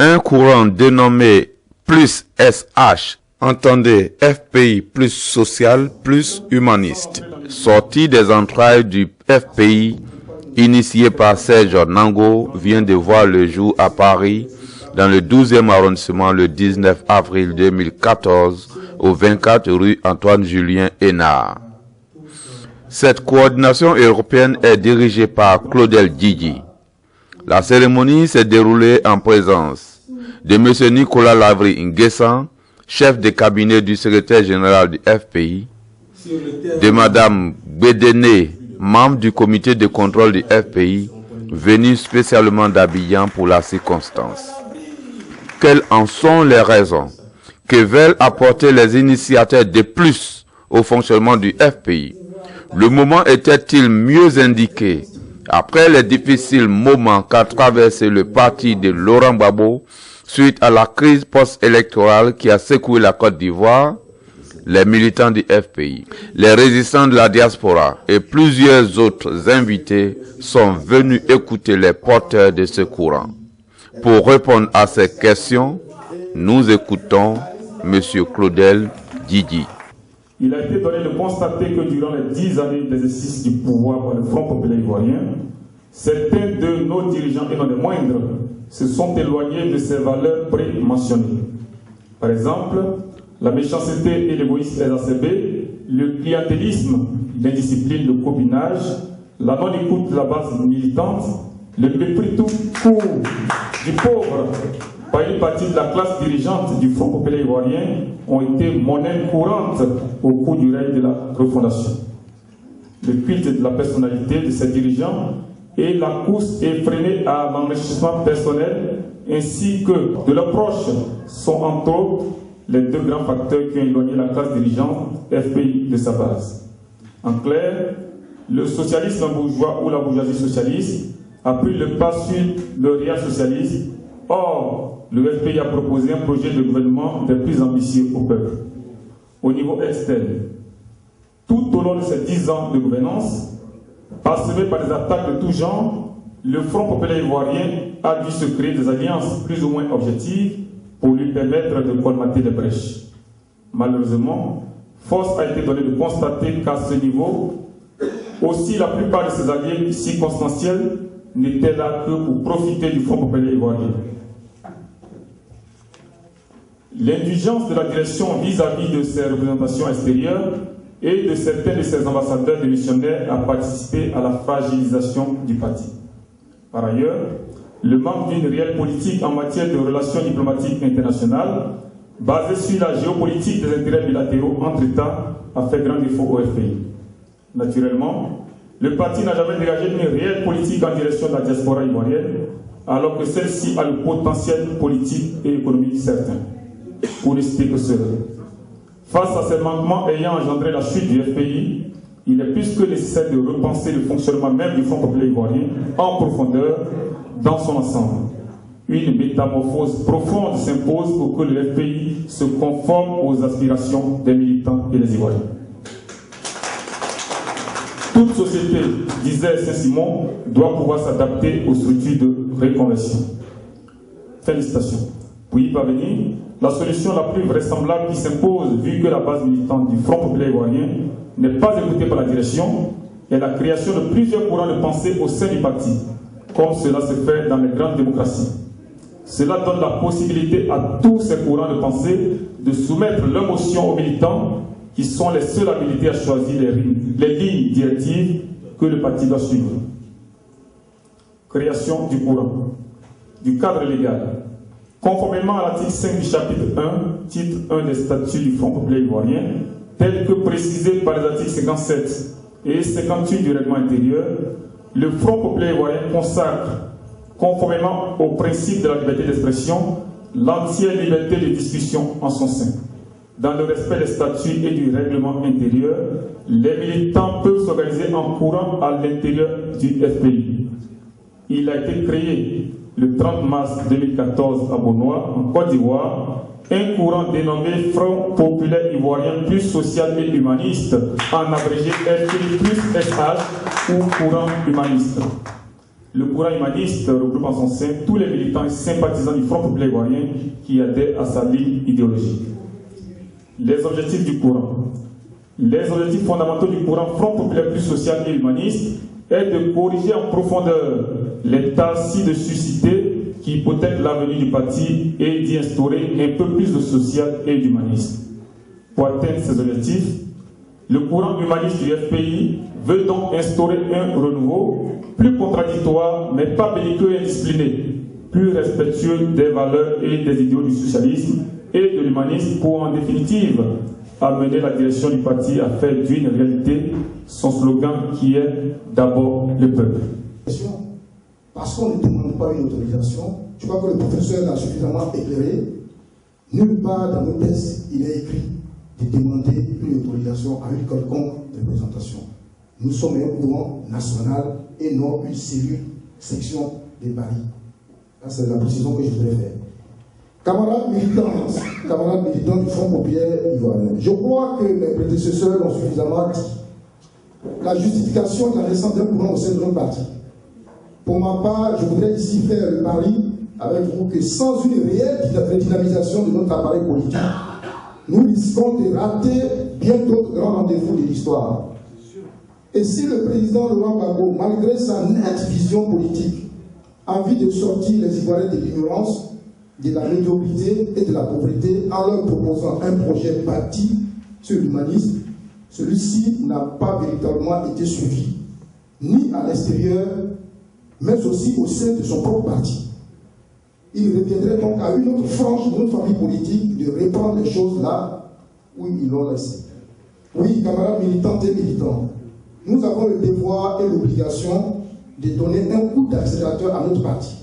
Un courant dénommé plus SH, entendez FPI plus social plus humaniste, sorti des entrailles du FPI, initié par Serge Nango, vient de voir le jour à Paris, dans le 12e arrondissement, le 19 avril 2014, au 24 rue Antoine-Julien Hénard. Cette coordination européenne est dirigée par Claudel Djidji. La cérémonie s'est déroulée en présence de M. Nicolas Lavry Nguessan, chef de cabinet du secrétaire général du FPI, de Mme Bédéné, membre du comité de contrôle du FPI, venu spécialement d'Abidjan pour la circonstance. Quelles en sont les raisons? Que veulent apporter les initiateurs de plus au fonctionnement du FPI? Le moment était-il mieux indiqué après les difficiles moments qu'a traversé le parti de Laurent Gbagbo suite à la crise post-électorale qui a secoué la Côte d'Ivoire? Les militants du FPI, les résistants de la diaspora et plusieurs autres invités sont venus écouter les porteurs de ce courant. Pour répondre à ces questions, nous écoutons M. Claudel Djidji. Il a été donné de constater que durant les 10 années d'exercice du pouvoir par le Front populaire ivoirien, certains de nos dirigeants, et non les moindres, se sont éloignés de ces valeurs pré-mentionnées. Par exemple, la méchanceté et l'égoïsme exacerbé, le clientélisme, l'indiscipline, le copinage, la non-écoute de la base militante, le mépris tout court du pauvre par une partie de la classe dirigeante du Front populaire ivoirien ont été monnaie courante au cours du règne de la refondation. Le culte de la personnalité de ces dirigeants et la course effrénée à l'enrichissement personnel ainsi que de l'approche sont entre autres les deux grands facteurs qui ont éloigné la classe dirigeante FPI de sa base. En clair, le socialisme bourgeois ou la bourgeoisie socialiste a pris le pas sur le réel socialisme. Or, le FPI a proposé un projet de gouvernement des plus ambitieux au peuple. Au niveau externe, tout au long de ces 10 ans de gouvernance, parsemé par des attaques de tout genre, le Front populaire ivoirien a dû se créer des alliances plus ou moins objectives pour lui permettre de colmater les brèches. Malheureusement, force a été donnée de constater qu'à ce niveau, aussi la plupart de ces alliés circonstanciels n'étaient là que pour profiter du Front populaire ivoirien. L'indulgence de la direction vis-à-vis de ses représentations extérieures et de certains de ses ambassadeurs démissionnaires a participé à la fragilisation du parti. Par ailleurs, le manque d'une réelle politique en matière de relations diplomatiques internationales, basée sur la géopolitique des intérêts bilatéraux entre États, a fait grand défaut au FPI. Naturellement, le parti n'a jamais dégagé une réelle politique en direction de la diaspora ivoirienne, alors que celle-ci a le potentiel politique et économique certain. Pour ne citer que cela. Face à ces manquements ayant engendré la chute du FPI, il est plus que nécessaire de repenser le fonctionnement même du Front populaire ivoirien en profondeur dans son ensemble. Une métamorphose profonde s'impose pour que le FPI se conforme aux aspirations des militants et des Ivoiriens. Toute société, disait Saint-Simon, doit pouvoir s'adapter aux structures de reconversion. Félicitations. Pour y parvenir, la solution la plus vraisemblable qui s'impose, vu que la base militante du Front populaire ivoirien n'est pas écoutée par la direction, est la création de plusieurs courants de pensée au sein du parti, comme cela se fait dans les grandes démocraties. Cela donne la possibilité à tous ces courants de pensée de soumettre leurs motions aux militants, qui sont les seuls habilités à choisir les lignes directives que le parti doit suivre. Création du courant, du cadre légal. Conformément à l'article 5 du chapitre 1, titre 1 des statuts du Front populaire ivoirien, tel que précisé par les articles 57 et 58 du règlement intérieur, le Front populaire ivoirien consacre, conformément au principe de la liberté d'expression, l'entière liberté de discussion en son sein. Dans le respect des statuts et du règlement intérieur, les militants peuvent s'organiser en courant à l'intérieur du FPI. Il a été créé le 30 mars 2014 à Bonois, en Côte d'Ivoire, un courant dénommé Front populaire ivoirien plus social et humaniste, en abrégé FPI plus SH ou courant humaniste. Le courant humaniste regroupe en son sein tous les militants et sympathisants du Front populaire ivoirien qui adhèrent à sa ligne idéologique. Les objectifs du courant. Les objectifs fondamentaux du courant Front populaire plus social et humaniste est de corriger en profondeur les tâches ci-dessus citées qui hypothèquent l'avenir du parti et d'y instaurer un peu plus de social et d'humanisme. Pour atteindre ces objectifs, le courant humaniste du FPI veut donc instaurer un renouveau plus contradictoire, mais pas belliqueux et indiscipliné, plus respectueux des valeurs et des idéaux du socialisme et de l'humanisme pour en définitive amener la direction du parti à faire d'une réalité son slogan qui est d'abord le peuple. Parce qu'on ne demande pas une autorisation, je crois que le professeur l'a suffisamment éclairé. Nulle part dans nos textes, il est écrit de demander une autorisation à une quelconque représentation. Nous sommes un courant national et non une cellule, section des Paris. C'est la précision que je voudrais faire. Camarades militants du Front populaire ivoirien, je crois que mes prédécesseurs l'ont suffisamment dit. La justification de la naissance d'un courant au sein de notre parti. Pour ma part, je voudrais ici faire le pari avec vous que sans une réelle redynamisation de notre appareil politique, nous risquons de rater bien d'autres grands rendez-vous de l'histoire. Et si le président Laurent Gbagbo, malgré sa nette vision politique, a envie de sortir les Ivoiriens de l'ignorance, de la médiocrité et de la pauvreté en leur proposant un projet bâti sur l'humanisme, celui-ci n'a pas véritablement été suivi, ni à l'extérieur, mais aussi au sein de son propre parti. Il reviendrait donc à une autre frange de notre famille politique de reprendre les choses là où ils l'ont laissé. Oui, camarades militantes et militants, nous avons le devoir et l'obligation de donner un coup d'accélérateur à notre parti.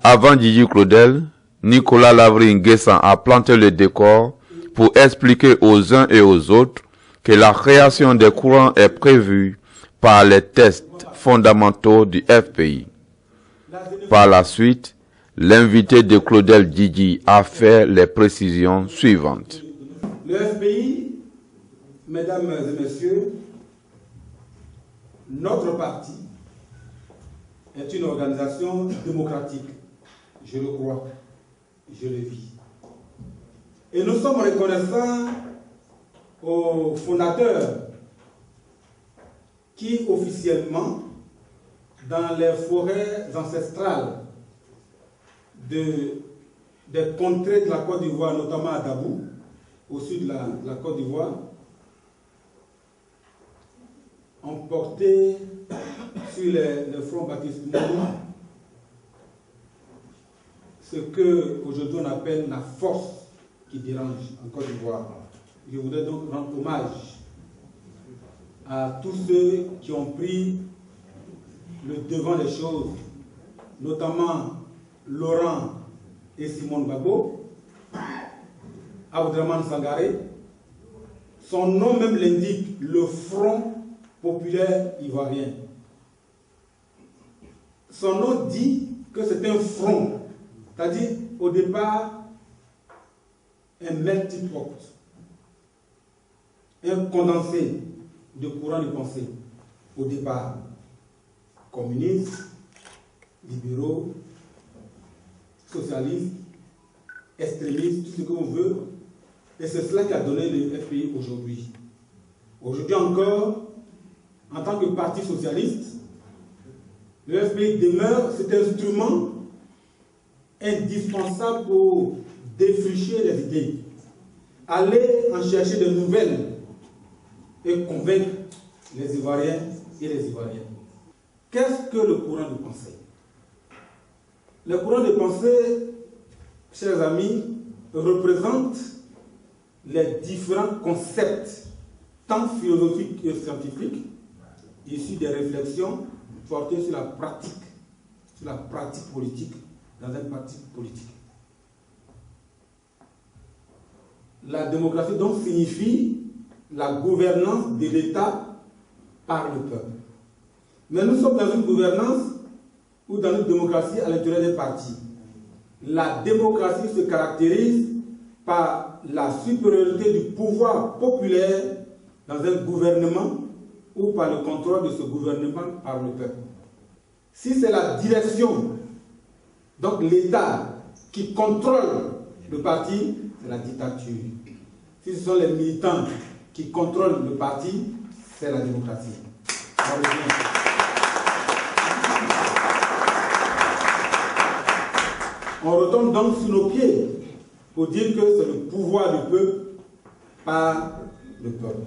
Avant Djidji Claudel, Nicolas Lavry-N'Guessan a planté le décor pour expliquer aux uns et aux autres que la création des courants est prévue par les tests fondamentaux du FPI. Par la suite, l'invité de Claudel Djidji a fait les précisions suivantes. Le FPI, mesdames et messieurs, notre parti est une organisation démocratique, je le crois, je le vis. Et nous sommes reconnaissants aux fondateurs qui officiellement, dans les forêts ancestrales des contrées de la Côte d'Ivoire, notamment à Dabou, au sud de la Côte d'Ivoire, ont porté sur le front baptismal ce qu'aujourd'hui on appelle la force qui dérange en Côte d'Ivoire. Je voudrais donc rendre hommage à tous ceux qui ont pris le devant des choses, notamment Laurent et Simone Gbagbo, Abdraman Sangaré. Son nom même l'indique, le Front populaire ivoirien. Son nom dit que c'est un front, c'est-à-dire au départ un melting pot, un condensé de courants de pensée au départ. Communistes, libéraux, socialistes, extrémistes, tout ce que l'on veut. Et c'est cela qui a donné le FPI aujourd'hui. Aujourd'hui encore, en tant que parti socialiste, le FPI demeure cet instrument indispensable pour défricher les idées, aller en chercher de nouvelles et convaincre les Ivoiriens et les Ivoiriennes. Qu'est-ce que le courant de pensée? Le courant de pensée, chers amis, représente les différents concepts, tant philosophiques que scientifiques, issus des réflexions portées sur la pratique politique dans un parti politique. La démocratie donc signifie la gouvernance de l'État par le peuple. Mais nous sommes dans une gouvernance ou dans une démocratie à l'intérieur des partis. La démocratie se caractérise par la supériorité du pouvoir populaire dans un gouvernement ou par le contrôle de ce gouvernement par le peuple. Si c'est la direction, donc l'État, qui contrôle le parti, c'est la dictature. Si ce sont les militants qui contrôlent le parti, c'est la démocratie. On retombe donc sur nos pieds pour dire que c'est le pouvoir du peuple par le peuple.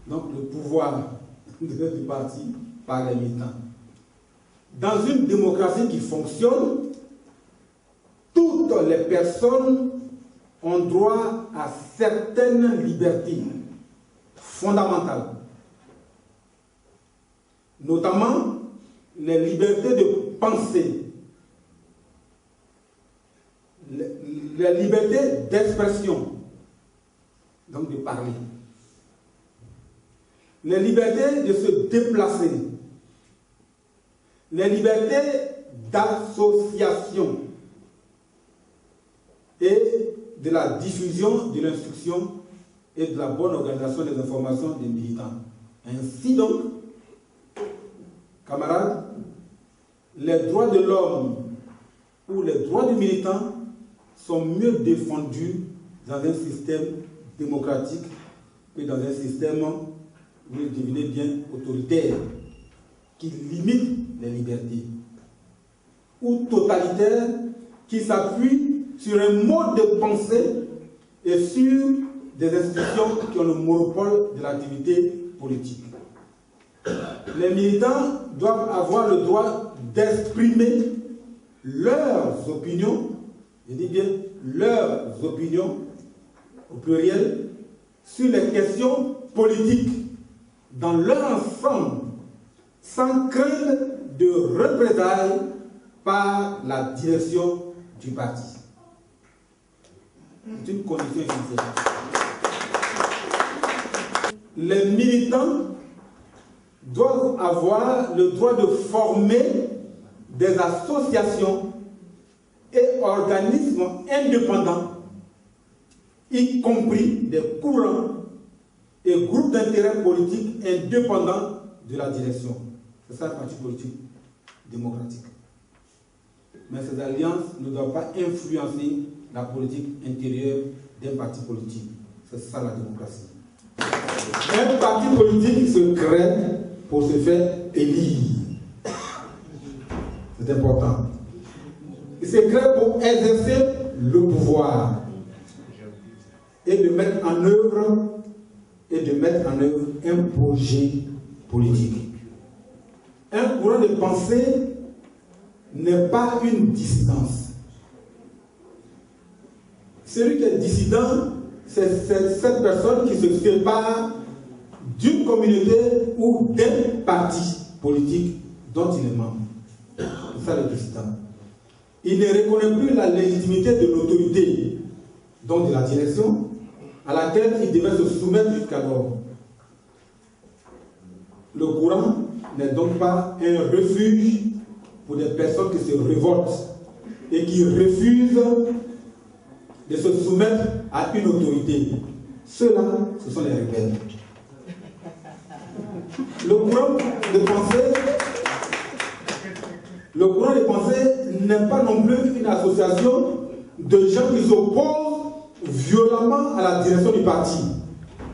Donc le pouvoir du parti par les militants. Dans une démocratie qui fonctionne, toutes les personnes ont droit à certaines libertés fondamentales, notamment les libertés de penser, les libertés d'expression, donc de parler, les libertés de se déplacer, les libertés d'association et de la diffusion de l'instruction et de la bonne organisation des informations des militants. Ainsi donc, camarades, les droits de l'homme ou les droits du militant sont mieux défendus dans un système démocratique que dans un système, vous le devinez bien, autoritaire, qui limite les libertés, ou totalitaire, qui s'appuie sur un mode de pensée et sur des institutions qui ont le monopole de l'activité politique. Les militants doivent avoir le droit d'exprimer leurs opinions, je dis bien leurs opinions, au pluriel, sur les questions politiques dans leur ensemble, sans crainte de représailles par la direction du parti. C'est une condition essentielle. Les militants doivent avoir le droit de former des associations et organismes indépendants, y compris des courants et groupes d'intérêt politique indépendants de la direction. C'est ça le parti politique démocratique. Mais ces alliances ne doivent pas influencer la politique intérieure d'un parti politique. C'est ça la démocratie. Un parti politique se crée pour se faire élire. C'est important. Il se crée pour exercer le pouvoir et de mettre en œuvre un projet politique. Un courant de pensée n'est pas une dissidence. Celui qui est dissident, c'est cette personne qui se sépare d'une communauté ou d'un parti politique dont il est membre. C'est ça le dissident. Il ne reconnaît plus la légitimité de l'autorité, donc de la direction, à laquelle il devait se soumettre jusqu'alors. Le courant n'est donc pas un refuge pour des personnes qui se révoltent et qui refusent de se soumettre à une autorité. Ceux-là, ce sont les rebelles. Le courant de pensée n'est pas non plus une association de gens qui s'opposent violemment à la direction du parti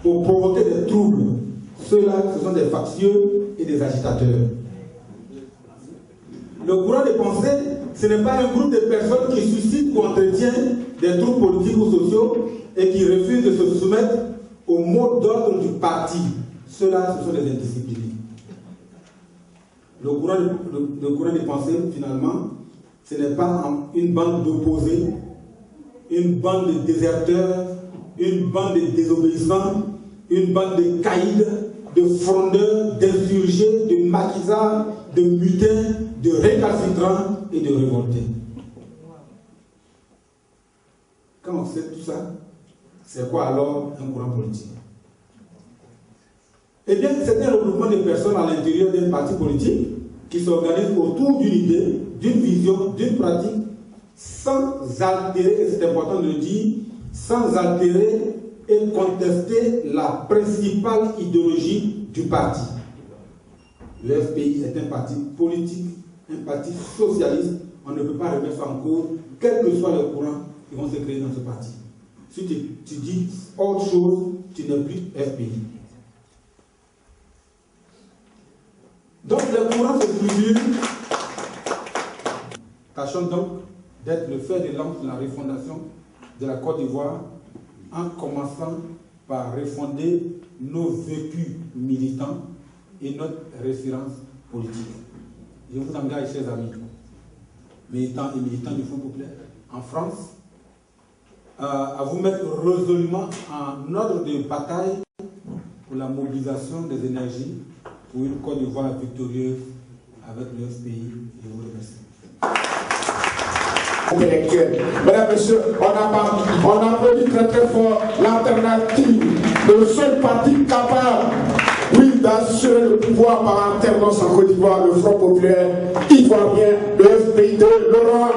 pour provoquer des troubles. Ceux-là, ce sont des factieux et des agitateurs. Le courant de pensée, ce n'est pas un groupe de personnes qui suscitent ou entretiennent des troubles politiques ou sociaux et qui refusent de se soumettre au mot d'ordre du parti. Ceux-là, ce sont des indisciplinés. Le courant de pensée, finalement, ce n'est pas une bande d'opposés, une bande de déserteurs, une bande de désobéissants, une bande de caïds, de frondeurs, d'insurgés, de maquisards, de mutins, de récalcitrants et de révoltés. Quand on sait tout ça, c'est quoi alors un courant politique? Eh bien, c'est un regroupement de personnes à l'intérieur d'un parti politique qui s'organise autour d'une idée, d'une vision, d'une pratique, sans altérer, et c'est important de le dire, sans altérer et contester la principale idéologie du parti. Le FPI est un parti politique un parti socialiste, on ne peut pas remettre ça en cause, quels que soient les courants qui vont se créer dans ce parti. Si tu dis autre chose, tu n'es plus FPI. Donc les courants se plusieurs. Tâchons donc d'être le fer de lance de la refondation de la Côte d'Ivoire en commençant par refonder nos vécus militants et notre référence politique. Je vous engage, chers amis, militants et militants du Front populaire en France, à vous mettre résolument en ordre de bataille pour la mobilisation des énergies pour une Côte d'Ivoire victorieuse avec le FPI. Je vous remercie. Mesdames, Messieurs, on a applaudi très très fort l'alternative, le seul parti capable, oui, d'assurer le pouvoir par alternance en Côte d'Ivoire, le Front populaire ivoirien, le FPI de Laurent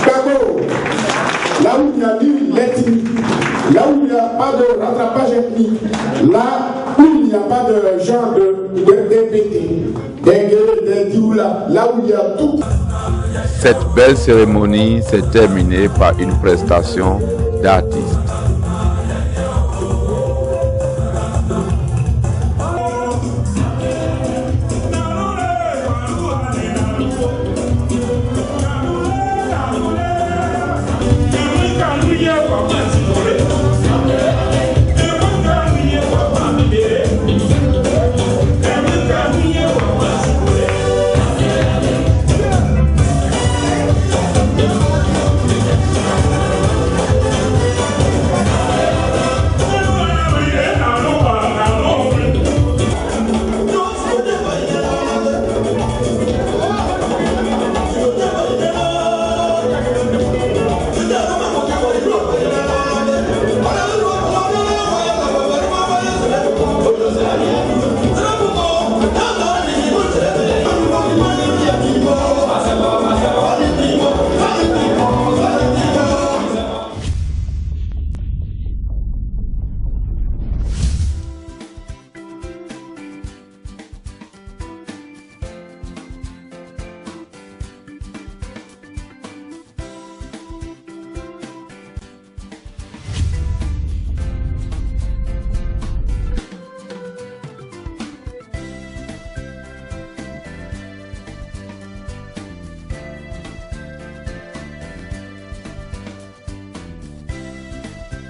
Gbagbo. Là où il y a du l'ethnie, là où il n'y a pas de rattrapage ethnique, là où il n'y a pas de genre de DPT, des Dioula, là où il y a tout. Cette belle cérémonie s'est terminée par une prestation d'artistes.